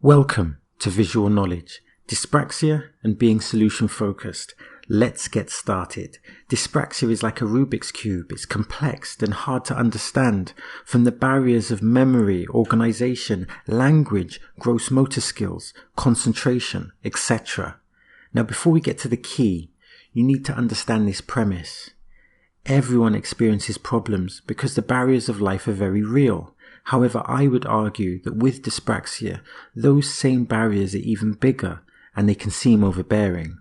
Welcome to Visual Knowledge, Dyspraxia and being solution focused. Let's get started. Dyspraxia is like a Rubik's Cube. It's complex and hard to understand, from the barriers of memory, organization, language, gross motor skills, concentration, etc. Now, before we get to the key, you need to understand this premise. Everyone experiences problems because the barriers of life are very real. However, I would argue that with dyspraxia, those same barriers are even bigger and they can seem overbearing.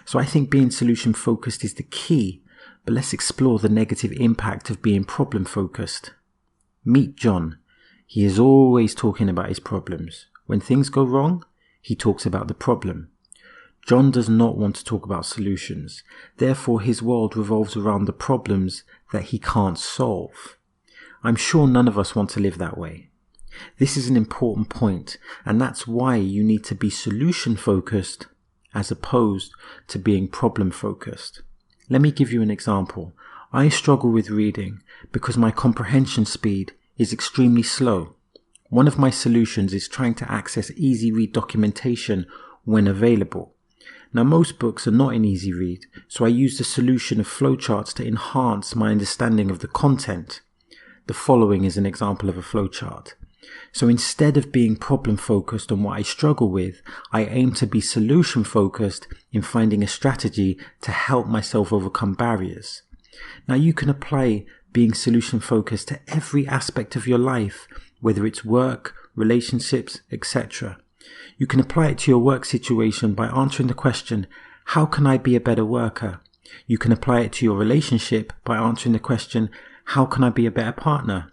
So I think being solution focused is the key, but let's explore the negative impact of being problem focused. Meet John. He is always talking about his problems. When things go wrong, he talks about the problem. John does not want to talk about solutions. Therefore, his world revolves around the problems that he can't solve. I'm sure none of us want to live that way. This is an important point, and that's why you need to be solution focused as opposed to being problem focused. Let me give you an example. I struggle with reading because my comprehension speed is extremely slow. One of my solutions is trying to access easy read documentation when available. Now, most books are not an easy read, so I use the solution of flowcharts to enhance my understanding of the content. The following is an example of a flowchart. So instead of being problem focused on what I struggle with, I aim to be solution focused in finding a strategy to help myself overcome barriers. Now, you can apply being solution focused to every aspect of your life, whether it's work, relationships, etc. You can apply it to your work situation by answering the question, how can I be a better worker? You can apply it to your relationship by answering the question, how can I be a better partner?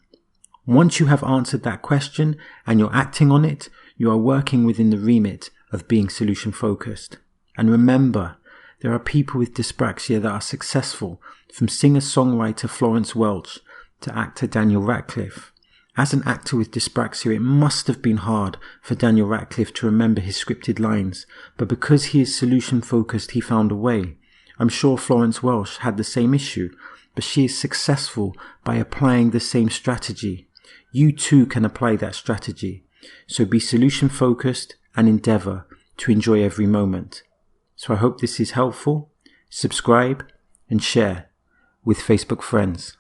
Once you have answered that question and you're acting on it, you are working within the remit of being solution focused. And remember, there are people with dyspraxia that are successful, from singer-songwriter Florence Welch to actor Daniel Radcliffe. As an actor with dyspraxia, it must have been hard for Daniel Radcliffe to remember his scripted lines, but because he is solution focused, he found a way. I'm sure Florence Welch had the same issue, but she is successful by applying the same strategy. You too can apply that strategy. So be solution focused and endeavor to enjoy every moment. So I hope this is helpful. Subscribe and share with Facebook friends.